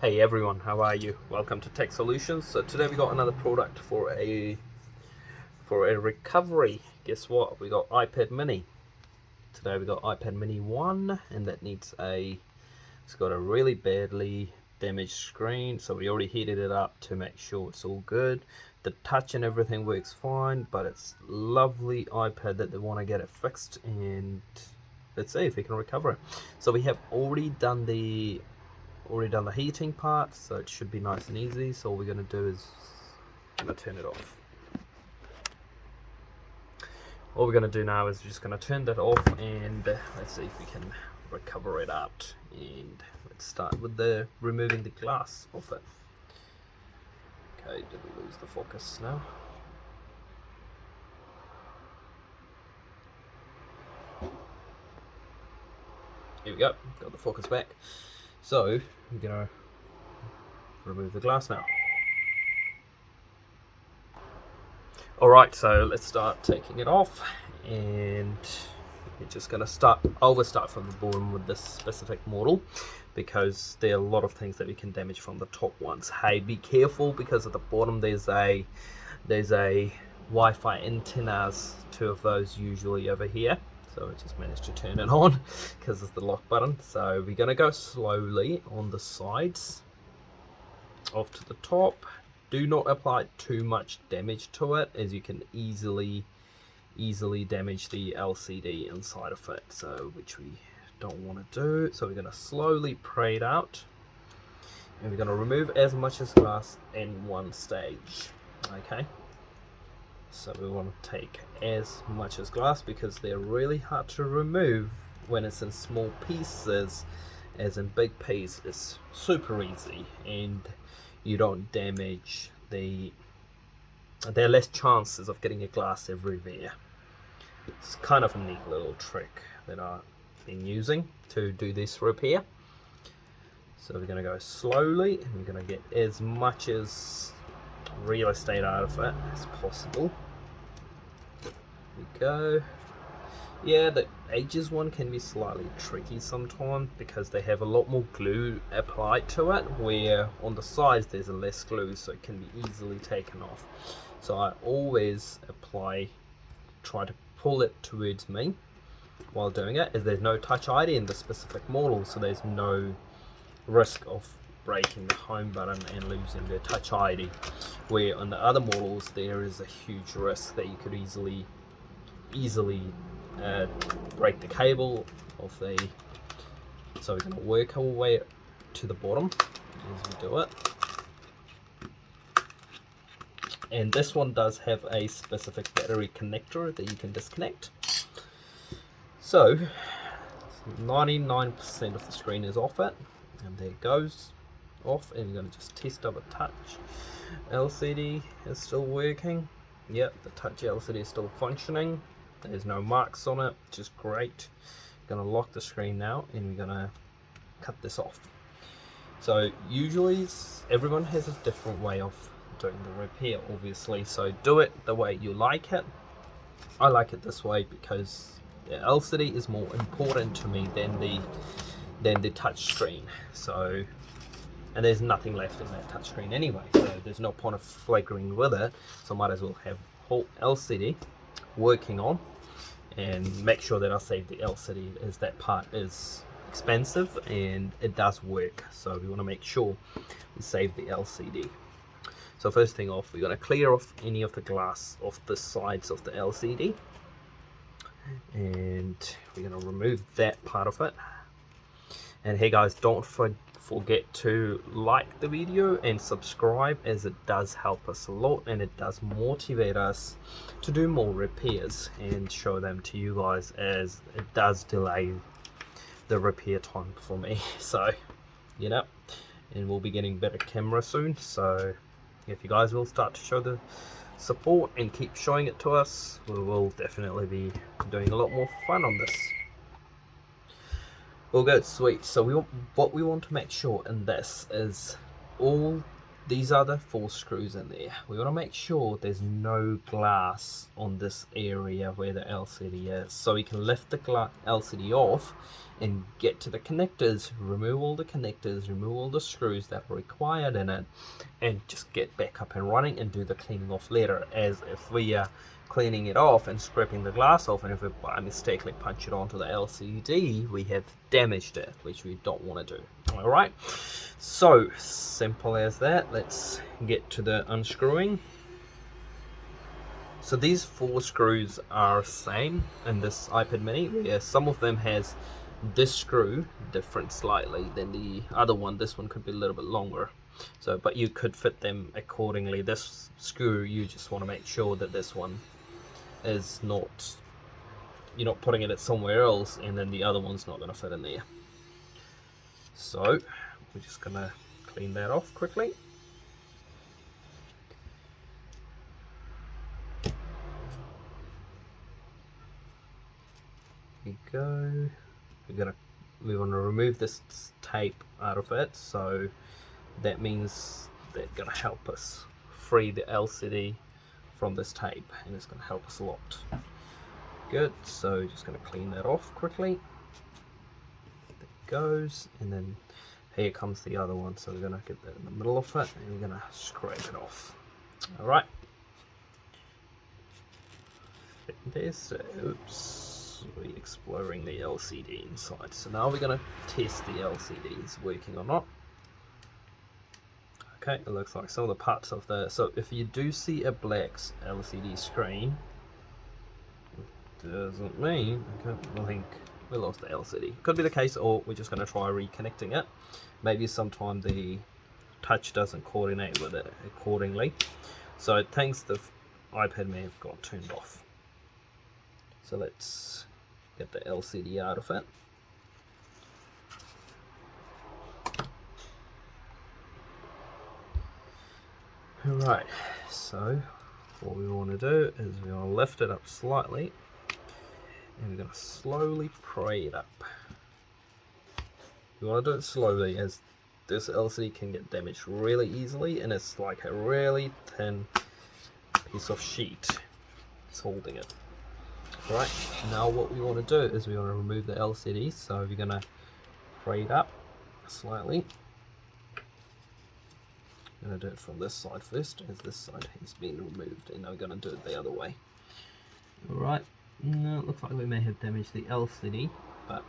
Hey everyone, how are you? Welcome to Tech Solutions. So today we got another product for a recovery. Guess what? We got iPad Mini. Today we got iPad Mini 1, and that needs it's got a really badly damaged screen, so we already heated it up to make sure it's all good. The touch and everything works fine, but it's lovely iPad that they want to get it fixed, and let's see if we can recover it. So we have already done the heating part, so it should be nice and easy. So all we're going to do is turn it off. All we're going to do now is just going to turn that off, and let's see if we can recover it out. And let's start with removing the glass off it. Okay, did we lose the focus now? Here we go, got the focus back. So we're going to remove the glass now. Alright, so let's start taking it off, and we're just going to start from the bottom with this specific model, because there are a lot of things that we can damage from the top ones. Hey, be careful, because at the bottom there's a Wi-Fi antennas, 2 of those usually over here. So I just managed to turn it on because it's the lock button. So we're going to go slowly on the sides off to the top. Do not apply too much damage to it, as you can easily damage the LCD inside of it, so which we don't want to do. So we're going to slowly pray it out, and we're going to remove as much as glass in one stage. Okay, so we want to take as much as glass, because they're really hard to remove when it's in small pieces. As in big piece, it's super easy, and you don't damage there are less chances of getting a glass everywhere. It's kind of a neat little trick that I've been using to do this repair. So we're going to go slowly, and we're going to get as much as real estate out of it as possible. Here we go. Yeah, the Ages one can be slightly tricky sometimes, because they have a lot more glue applied to it, where on the sides there's a less glue, so it can be easily taken off. So I always try to pull it towards me while doing it, as there's no touch ID in the specific model, so there's no risk of breaking the home button and losing the touch ID, where on the other models there is a huge risk that you could easily break the cable of the. So we're going to work our way to the bottom as we do it, and this one does have a specific battery connector that you can disconnect. So 99% of the screen is off it, and there it goes off, and you're going to just test double touch. LCD is still working. Yep, the touch LCD is still functioning. There's no marks on it, which is great. Gonna lock the screen now, and we're gonna cut this off. So usually everyone has a different way of doing the repair, obviously, so do it the way you like it. I like it this way because the LCD is more important to me than the touch screen. So, and there's nothing left in that touch screen anyway, so there's no point of flagging with it, so might as well have whole LCD working on, and make sure that I save the LCD, as that part is expensive and it does work, so we want to make sure we save the LCD. So first thing off, we're going to clear off any of the glass off the sides of the LCD, and we're going to remove that part of it. And hey guys, don't forget to like the video and subscribe, as it does help us a lot, and it does motivate us to do more repairs and show them to you guys, as it does delay the repair time for me. So you know, and we'll be getting better camera soon, so if you guys will start to show the support and keep showing it to us, we will definitely be doing a lot more fun on this. All good, sweet. So what we want to make sure in this is all these are the 4 screws in there. We want to make sure there's no glass on this area where the LCD is, so we can lift the LCD off and get to the connectors, remove all the connectors, remove all the screws that are required in it, and just get back up and running and do the cleaning off later. As if we are cleaning it off and scraping the glass off, and if we by mistake punch it onto the LCD, we have damaged it, which we don't want to do. Alright, so simple as that. Let's get to the unscrewing. So these 4 screws are same in this iPad mini, where some of them has this screw different slightly than the other one. This one could be a little bit longer, so but you could fit them accordingly. This screw, you just want to make sure that this one is not, you're not putting it somewhere else, and then the other one's not going to fit in there. So we're just going to clean that off quickly. There we go. We want to remove this tape out of it, so that means that's going to help us free the LCD from this tape, and it's going to help us a lot. Good, so just going to clean that off quickly. There it goes, and then here comes the other one, so we're going to get that in the middle of it, and we're going to scrape it off. Alright. There's, oops. Re-exploring the LCD inside. So now we're going to test the LCD is working or not. Okay, it looks like some of the parts of the, so if you do see a black LCD screen, it doesn't mean, okay, I think we lost the LCD. Could be the case, or we're just going to try reconnecting it. Maybe sometime the touch doesn't coordinate with it accordingly. So it thinks the iPad may have got turned off. So let's get the LCD out of it. Alright, so what we want to do is we want to lift it up slightly, and we're going to slowly pry it up. We want to do it slowly, as this LCD can get damaged really easily, and it's like a really thin piece of sheet. It's holding it. Right, now what we want to do is we want to remove the LCD, so we're going to pry it up slightly. I'm going to do it from this side first, as this side has been removed, and now we're going to do it the other way. Alright, now it looks like we may have damaged the LCD, but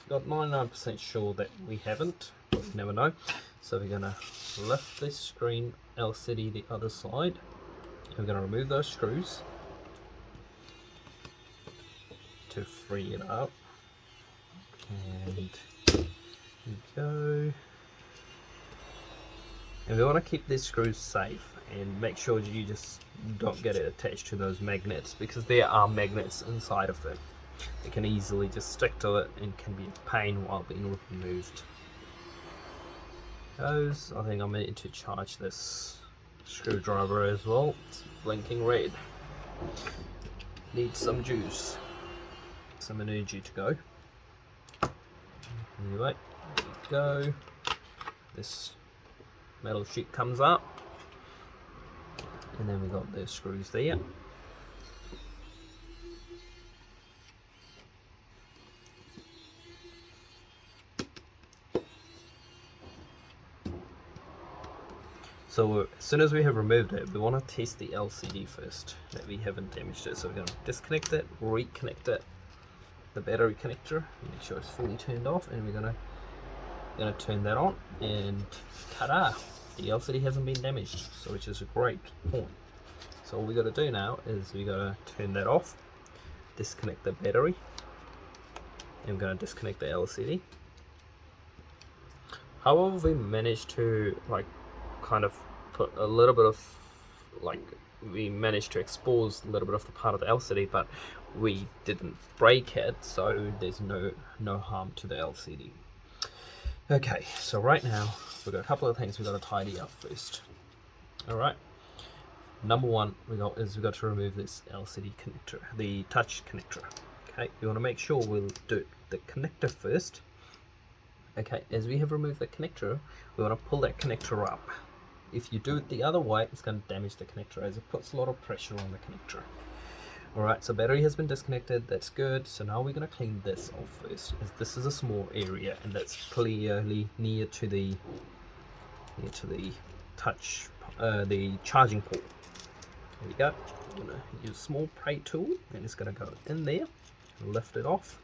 got 99% sure that we haven't, but we never know. So we're going to lift this screen LCD the other side, and we're going to remove those screws to free it up, and there we go. And we want to keep these screws safe and make sure you just don't get it attached to those magnets, because there are magnets inside of it. It can easily just stick to it and can be a pain while being removed. I think I'm going to charge this screwdriver as well. It's blinking red. Needs some juice, some energy to go. Anyway, there we go. This metal sheet comes up, and then we got the screws there. So as soon as we have removed it, we want to test the LCD first, that we haven't damaged it. So we're going to disconnect it, reconnect it, the battery connector, make sure it's fully turned off, and we're going to turn that on, and ta-da! The LCD hasn't been damaged, so which is a great point. So all we got to do now is we got to turn that off, disconnect the battery, and we're going to disconnect the LCD. However, we managed to kind of put a little bit of we managed to expose a little bit of the part of the LCD, but we didn't break it, so there's no harm to the LCD. Okay, so right now we've got a couple of things we've got to tidy up first. Alright, number one we've got to remove this LCD connector, the touch connector. Okay, we want to make sure we'll do the connector first. Okay, as we have removed the connector, we want to pull that connector up. If you do it the other way, it's going to damage the connector as it puts a lot of pressure on the connector. Alright, so battery has been disconnected, that's good. So now we're going to clean this off first, as this is a small area and that's clearly near to the the charging port. There we go. I'm going to use a small pry tool and it's going to go in there and lift it off.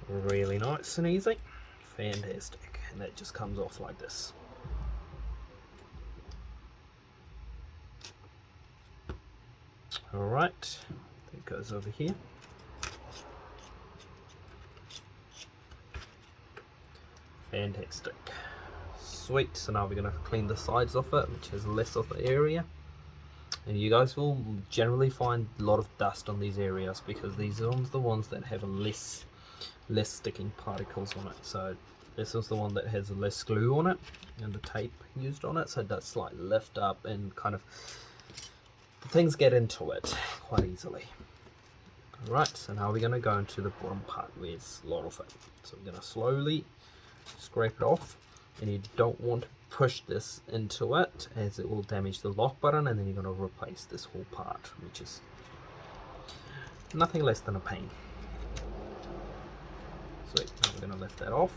Really nice and easy. Fantastic. And that just comes off like this. Alright, that goes over here. Fantastic. Sweet, so now we're going to clean the sides of it, which is less of the area. And you guys will generally find a lot of dust on these areas because these are the ones that have a less sticking particles on it. So this is the one that has less glue on it and the tape used on it, so it does slightly lift up and kind of things get into it quite easily. Alright, so now we're going to go into the bottom part where there's a lot of it. So we're going to slowly scrape it off, and you don't want to push this into it as it will damage the lock button, and then you're going to replace this whole part, which is nothing less than a pain. Sweet, now we're going to lift that off.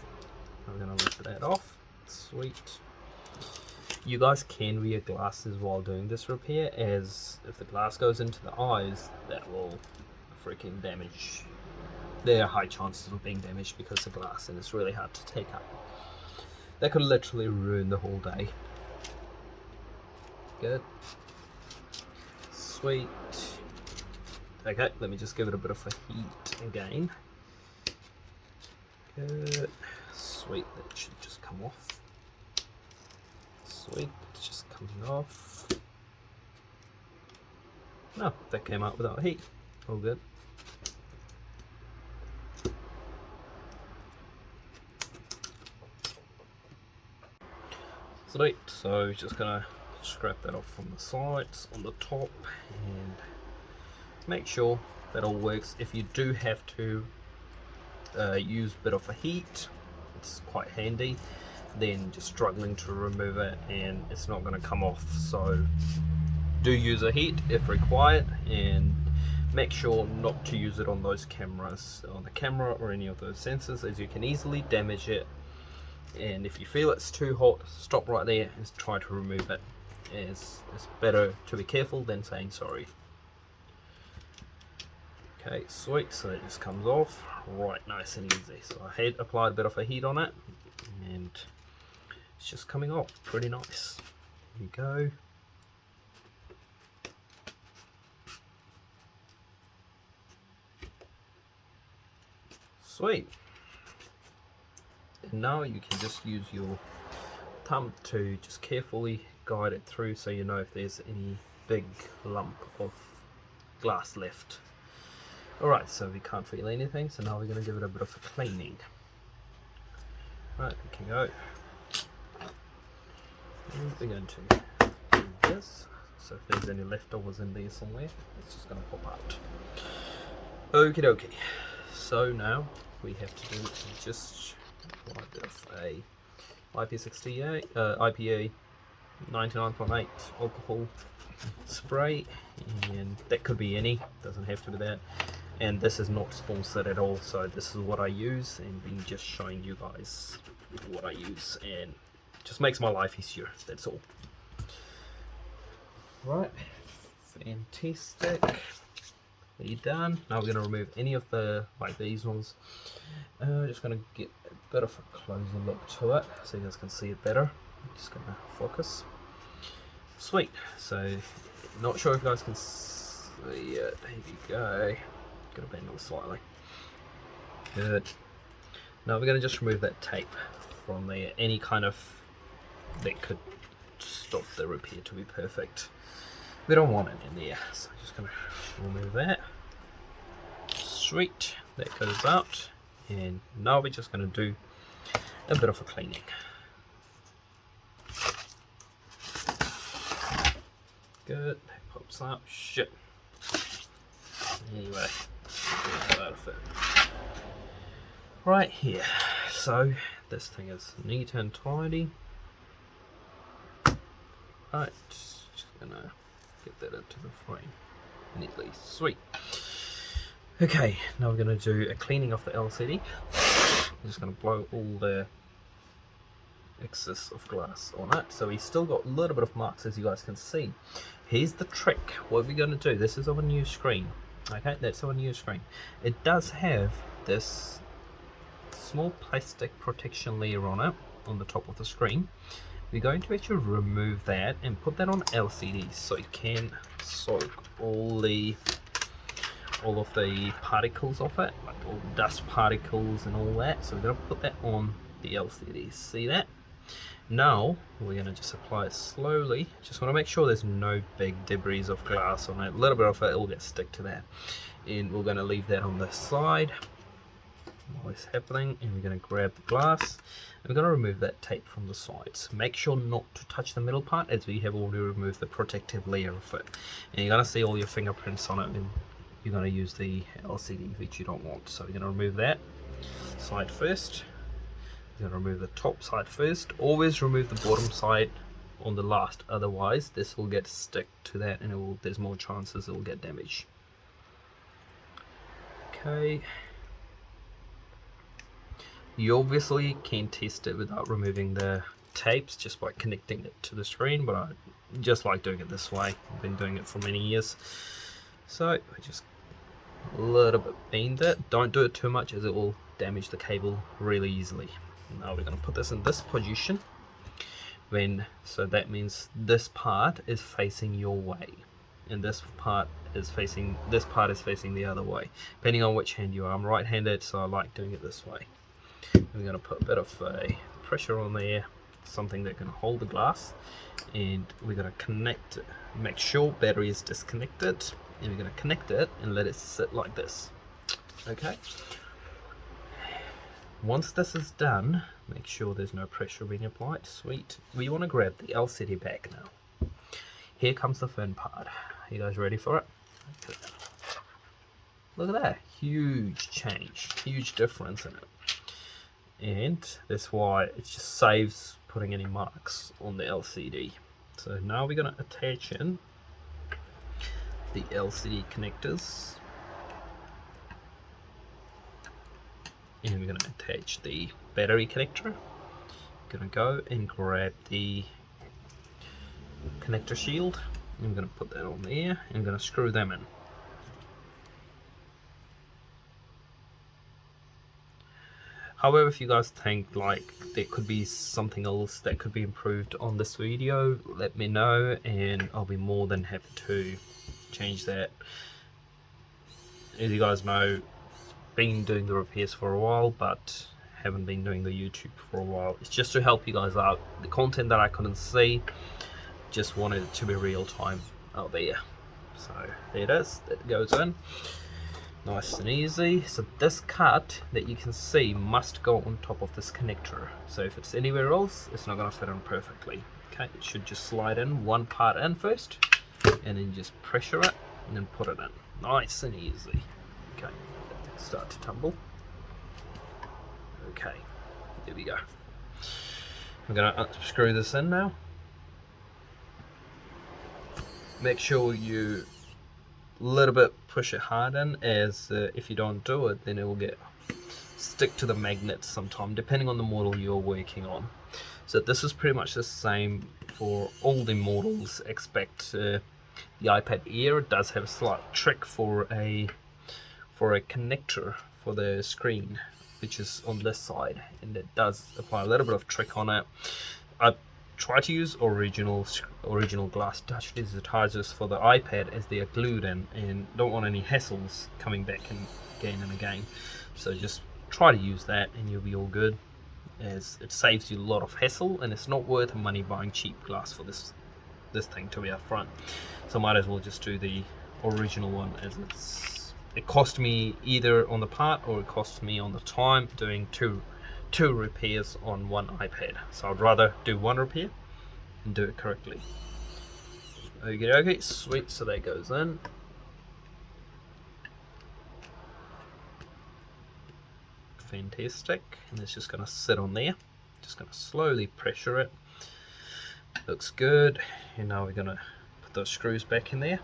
Now we're going to lift that off. Sweet. You guys can wear glasses while doing this repair, as if the glass goes into the eyes, that will freaking damage. There are high chances of being damaged because of glass, and it's really hard to take up. That could literally ruin the whole day. Good. Sweet. Okay, let me just give it a bit of a heat again. Good. Sweet, that should just come off. Sweet, it's just coming off. No, that came out without heat. All good. Sweet, so just gonna scrap that off from the sides on the top and make sure that all works. If you do have to use a bit of a heat, it's quite handy. Then just struggling to remove it and it's not going to come off, so do use a heat if required, and make sure not to use it on those cameras, on the camera or any of those sensors, as you can easily damage it. And if you feel it's too hot, stop right there and try to remove it, as it's better to be careful than saying sorry. Okay, sweet, so that just comes off right nice and easy. So I had applied a bit of a heat on it and it's just coming off pretty nice. Here we go. Sweet. And now you can just use your thumb to just carefully guide it through, so you know if there's any big lump of glass left. Alright, so we can't feel anything, so now we're going to give it a bit of a cleaning. Right, we can go. And we're going to do this, so if there's any leftovers in there somewhere, it's just going to pop out. Okie dokie. So now we have to do just a bit of a IPA 99.8 alcohol spray, and that could be any, doesn't have to be that. And this is not sponsored at all, so this is what I use, and been just showing you guys what I use, and just makes my life easier, that's all. Right, fantastic. You're done. Now we're going to remove any of the, like these ones. Just going to get a bit of a closer look to it so you guys can see it better. Just going to focus. Sweet. So, not sure if you guys can see it. There you go. Got to bend it slightly. Good. Now we're going to just remove that tape from there. Any kind of that could stop the repair to be perfect. We don't want it in there, so I'm just going to remove that. Sweet, that goes out, and now we're just going to do a bit of a cleaning. Good, that pops up. Shit. Anyway, get that out of it. Right here, so this thing is neat and tidy. Okay, just gonna get that into the frame neatly. Sweet. Okay, now we're gonna do a cleaning of the LCD. I'm just gonna blow all the excess of glass on it. So he's still got a little bit of marks, as you guys can see. Here's the trick. What we're going to do, this is our new screen. Okay, that's our new screen. It does have this small plastic protection layer on it, on the top of the screen. We're going to actually remove that and put that on LCDs so it can soak all of the particles off it, like all the dust particles and all that. So we're going to put that on the LCDs. See that? Now we're going to just apply it slowly. Just want to make sure there's no big debris of glass on it. A little bit of it will get stick to that, and we're going to leave that on the side while it's happening. And we're going to grab the glass and we're going to remove that tape from the sides. Make sure not to touch the middle part, as we have already removed the protective layer of it. And you're going to see all your fingerprints on it, and you're going to use the LCD which you don't want. So we're going to remove that side first. You're going to remove the top side first. Always remove the bottom side on the last, otherwise this will get stick to that and there's more chances it will get damaged. Okay. You obviously can test it without removing the tapes, just by connecting it to the screen, but I just like doing it this way. I've been doing it for many years. So I just a little bit bend it. Don't do it too much, as it will damage the cable really easily. Now we're going to put this in this position, so that means this part is facing your way, and this part is facing the other way, depending on which hand you are. I'm right-handed, so I like doing it this way. We're going to put a bit of pressure on there, something that can hold the glass, and we're going to connect it. Make sure battery is disconnected, and we're going to connect it and let it sit like this. Okay. Once this is done, make sure there's no pressure being applied. Sweet. We want to grab the LCD back now. Here comes the fun part. Are you guys ready for it? Okay. Look at that. Huge change. Huge difference in it. And that's why it just saves putting any marks on the LCD. So now we're going to attach in the LCD connectors. And we're going to attach the battery connector. Going to go and grab the connector shield. I'm going to put that on there and I'm going to screw them in. However, if you guys think like there could be something else that could be improved on this video, let me know and I'll be more than happy to change that. As you guys know, been doing the repairs for a while, but haven't been doing the YouTube for a while. It's just to help you guys out. The content that I couldn't see, just wanted it to be real time out there. So there it is, that goes in nice and easy. So this cut that you can see must go on top of this connector, so if it's anywhere else it's not going to fit in perfectly. Okay, it should just slide in one part in first, and then just pressure it and then put it in nice and easy. Okay, start to tumble. Okay, there we go. I'm going to unscrew this in now. Make sure you a little bit push it hard in, as if you don't do it then it will get stick to the magnet sometime, depending on the model you're working on. So this is pretty much the same for all the models except the iPad Air. It does have a slight trick for a connector for the screen, which is on this side, and it does apply a little bit of trick on it. I try to use original glass touch digitizers for the iPad, as they are glued in and don't want any hassles coming back and again. So just try to use that and you'll be all good, as it saves you a lot of hassle, and it's not worth money buying cheap glass for this thing, to be upfront. So might as well just do the original one, as it cost me either on the part or it costs me on the time doing two repairs on one iPad. So I'd rather do one repair and do it correctly. Okay, sweet. So that goes in. Fantastic. And it's just going to sit on there. Just going to slowly pressure it Looks good. And now we're gonna put those screws back in there.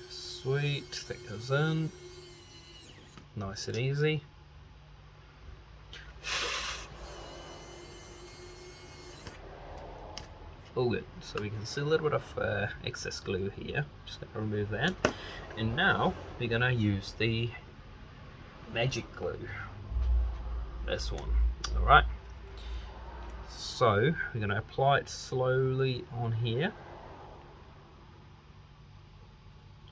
Sweet, that goes in. Nice and easy. All good. So we can see a little bit of excess glue here. Just going to remove that. And now we're going to use the magic glue. This one. Alright. So we're going to apply it slowly on here.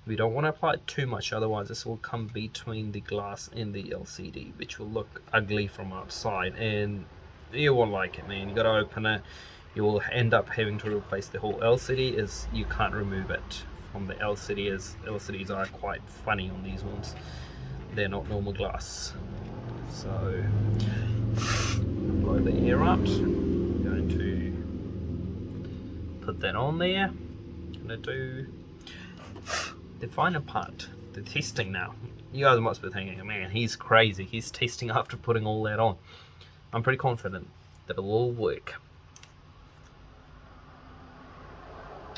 We don't want to apply it too much, otherwise this will come between the glass and the LCD, which will look ugly from outside, and you won't like it, man. You got to open it. You will end up having to replace the whole LCD, as you can't remove it from the LCD, as LCDs are quite funny on these ones. They're not normal glass. So blow the air out. I'm going to put that on there. I'm going to do the final part, the testing now. You guys must be thinking, man, he's crazy. He's testing after putting all that on. I'm pretty confident that it will all work.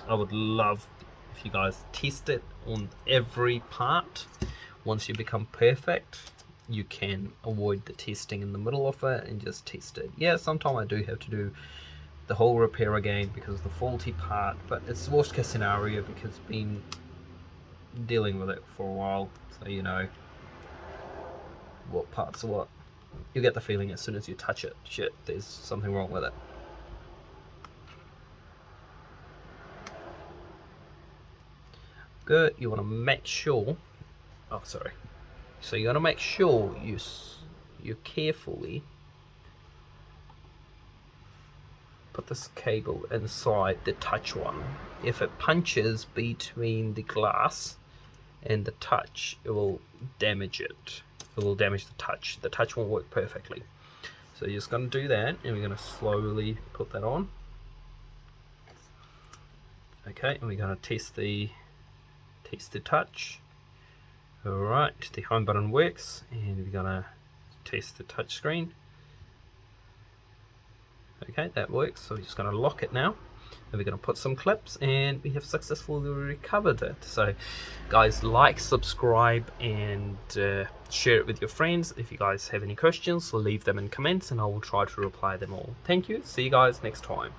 I would love if you guys test it on every part. Once you become perfect, you can avoid the testing in the middle of it and just test it. Yeah, sometimes I do have to do the whole repair again because of the faulty part, but it's the worst case scenario because been dealing with it for a while, so you know what parts are what. You get the feeling as soon as you touch it, shit, there's something wrong with it. Good. You want to make sure, so you got to make sure you carefully put this cable inside the touch one. If it punches between the glass and the touch, it will damage it. It will damage the touch. The touch won't work perfectly. So you're just going to do that, and we're going to slowly put that on. Okay, and we're going to test the touch. Alright, the home button works, and we're going to test the touch screen. Okay, that works, so we're just going to lock it now. And we're going to put some clips, and we have successfully recovered it. So guys, like, subscribe, and share it with your friends. If you guys have any questions, leave them in comments and I will try to reply them all. Thank you, see you guys next time.